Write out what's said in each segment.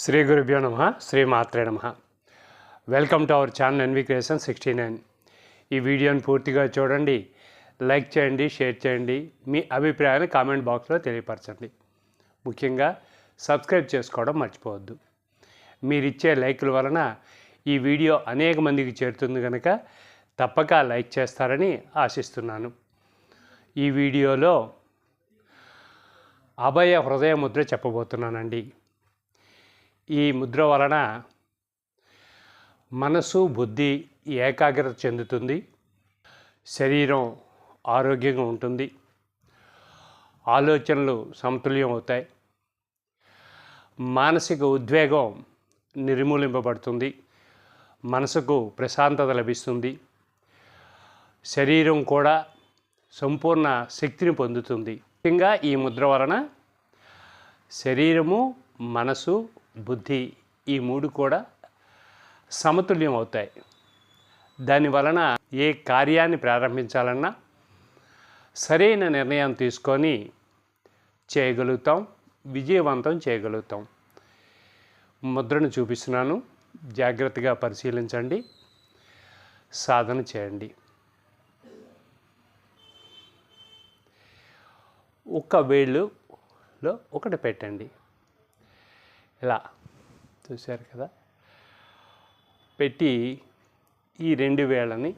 శ్రీ గురుభ్యో నమః. శ్రీ మాత్రే నమః. Welcome to our channel N V creation 69. ఈ వీడియోని పూర్తిగా చూడండి, లైక్ చేయండి, షేర్ చేయండి, మీ అభిప్రాయాన్ని కామెంట్ బాక్స్లో తెలియపరచండి. ముఖ్యంగా సబ్స్క్రైబ్ చేసుకోవడం మర్చిపోవద్దు. మీరిచ్చే లైకుల వలన ఈ వీడియో అనేక మందికి చేరుతుంది కనుక తప్పక లైక్ చేస్తారని ఆశిస్తున్నాను. ఈ వీడియోలో అభయ హృదయ ముద్ర చెప్పబోతున్నానండి. ఈ ముద్ర వలన మనసు బుద్ధి ఏకాగ్రత చెందుతుంది, శరీరం ఆరోగ్యంగా ఉంటుంది, ఆలోచనలు సమతుల్యం అవుతాయి, మానసిక ఉద్వేగం నిర్మూలింపబడుతుంది, మనసుకు ప్రశాంతత లభిస్తుంది, శరీరం కూడా సంపూర్ణ శక్తిని పొందుతుంది. ముఖ్యంగా ఈ ముద్ర వలన శరీరము, మనసు, బుద్ధి ఈ మూడు కూడా సమతుల్యం అవుతాయి. దాని వలన ఏ కార్యాన్ని ప్రారంభించాలన్నా సరైన నిర్ణయం తీసుకొని చేయగలుగుతాం, విజయవంతం చేయగలుగుతాం. ముద్రను చూపిస్తున్నాను, జాగ్రత్తగా పరిశీలించండి, సాధన చేయండి. ఒక్క వేళ్ళులో ఒకటి పెట్టండి. ఇలా చూశారు కదా, పెట్టి ఈ రెండు వేళ్ళని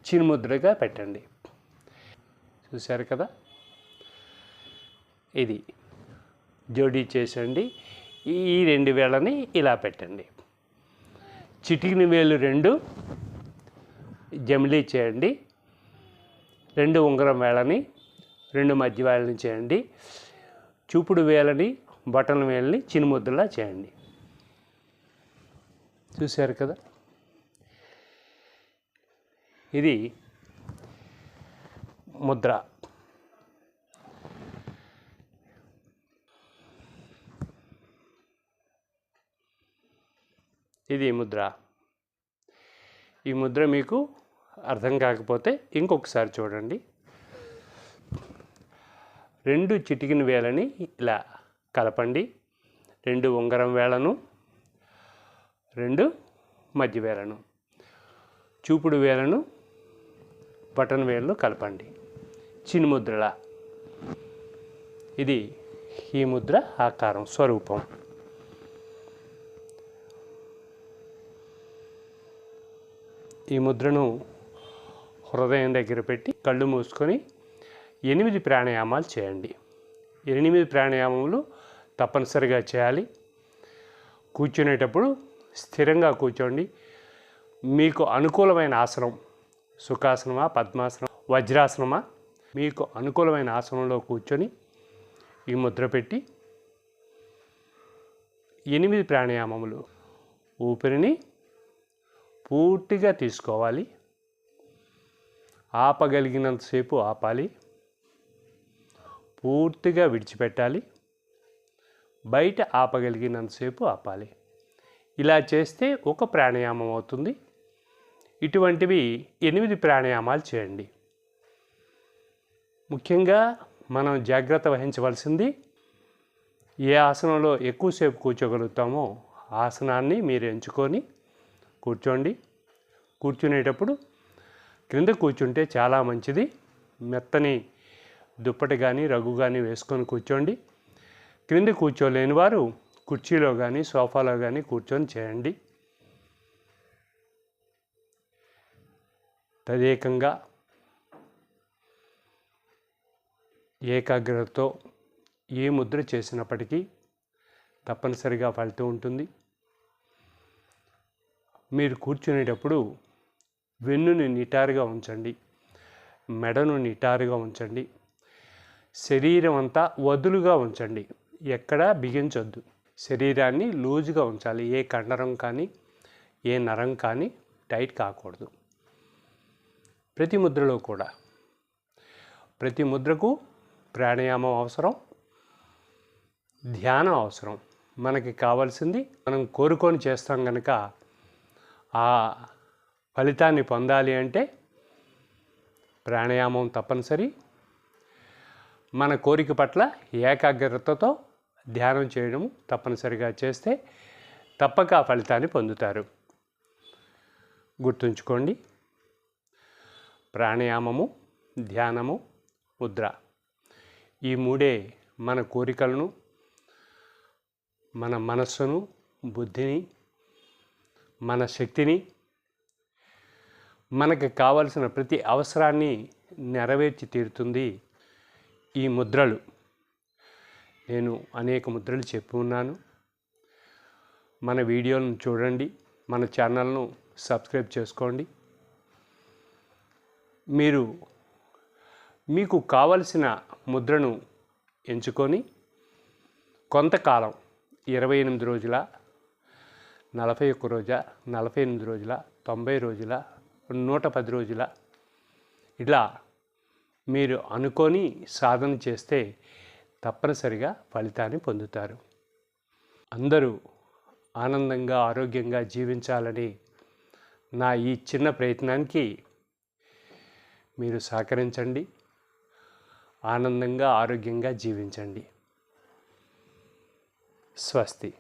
చిరుముద్రగా పెట్టండి. చూశారు కదా, ఇది జోడీ చేసండి. ఈ రెండు వేళ్ళని ఇలా పెట్టండి. చిటికిన వేలు రెండు జమిలీ చేయండి. రెండు ఉంగరం వేళ్ళని రెండు మధ్య వేళ్ళని చేయండి. చూపుడు వేలని బటన్ వేలని చినుముద్రలా చేయండి. చూశారు కదా, ఇది ముద్ర. ఇది ముద్ర. ఈ ముద్ర మీకు అర్థం కాకపోతే ఇంకొకసారి చూడండి. రెండు చిటికిన వేలని ఇలా కలపండి. రెండు ఉంగరం వేలను, రెండు మధ్య వేలను, చూపుడు వేలను బటన్ వేలను కలపండి చిన్ముద్రలా. ఇది ఈ ముద్ర ఆకారం, స్వరూపం. ఈ ముద్రను హృదయం దగ్గర పెట్టి కళ్ళు మూసుకొని 8 ప్రాణాయామాలు చేయండి. 8 ప్రాణాయామములు తప్పనిసరిగా చేయాలి. కూర్చునేటప్పుడు స్థిరంగా కూర్చోండి. మీకు అనుకూలమైన ఆసనం, సుఖాసనమా, పద్మాసనం, వజ్రాసనమా, మీకు అనుకూలమైన ఆసనంలో కూర్చొని ఈ ముద్ర పెట్టి 8 ప్రాణాయామములు ఊపిరిని పూర్తిగా తీసుకోవాలి. ఆపగలిగినంతసేపు ఆపాలి, పూర్తిగా విడిచిపెట్టాలి, బయట ఆపగలిగినంతసేపు ఆపాలి. ఇలా చేస్తే ఒక ప్రాణాయామం అవుతుంది. ఇటువంటివి 8 ప్రాణాయామాలు చేయండి. ముఖ్యంగా మనం జాగ్రత్త వహించవలసింది, ఏ ఆసనంలో ఎక్కువసేపు కూర్చోగలుగుతామో ఆసనాన్ని మీరు ఎంచుకొని కూర్చోండి. కూర్చునేటప్పుడు క్రింద కూర్చుంటే చాలా మంచిది. మెత్తని దుప్పటి కానీ రఘు కానీ వేసుకొని కూర్చోండి. క్రింద కూర్చోలేని వారు కుర్చీలో కానీ సోఫాలో కానీ కూర్చొని చేయండి. తదేకంగా ఏకాగ్రతతో ఏ ముద్ర చేసినప్పటికీ తప్పనిసరిగా ఫలితం ఉంటుంది. మీరు కూర్చునేటప్పుడు వెన్నుని నిటారుగా ఉంచండి, మెడను నిటారుగా ఉంచండి, శరీరం అంతా వదులుగా ఉంచండి, ఎక్కడా బిగించొద్దు. శరీరాన్ని లూజుగా ఉంచాలి. ఏ కండరం కానీ ఏ నరం కానీ టైట్ కాకూడదు. ప్రతి ముద్రలో కూడా ప్రతి ముద్రకు ప్రాణాయామం అవసరం, ధ్యానం అవసరం. మనకి కావాల్సింది మనం కోరుకొని చేస్తాం కనుక ఆ ఫలితాన్ని పొందాలి అంటే ప్రాణాయామం తప్పనిసరి. మన కోరిక పట్ల ఏకాగ్రతతో ధ్యానం చేయడం తప్పనిసరిగా చేస్తే తప్పక ఆ ఫలితాన్ని పొందుతారు. గుర్తుంచుకోండి, ప్రాణాయామము, ధ్యానము, ముద్ర, ఈ మూడే మన కోరికలను, మన మనస్సును, బుద్ధిని, మన శక్తిని, మనకు కావలసిన ప్రతి అవసరాన్ని నెరవేర్చి తీరుతుంది ఈ ముద్రలు. నేను అనేక ముద్రలు చెప్పి ఉన్నాను. మన వీడియోలను చూడండి, మన ఛానల్ను సబ్స్క్రైబ్ చేసుకోండి. మీకు కావలసిన ముద్రను ఎంచుకొని కొంతకాలం 28 రోజుల, 41 రోజుల, 48 రోజుల, 90 రోజుల, 110 రోజుల ఇలా మీరు అనుకొని సాధన చేస్తే తప్పనిసరిగా ఫలితాన్ని పొందుతారు. అందరూ ఆనందంగా, ఆరోగ్యంగా జీవించాలని నా ఈ చిన్న ప్రయత్నానికి మీరు సహకరించండి. ఆనందంగా, ఆరోగ్యంగా జీవించండి. స్వస్తి.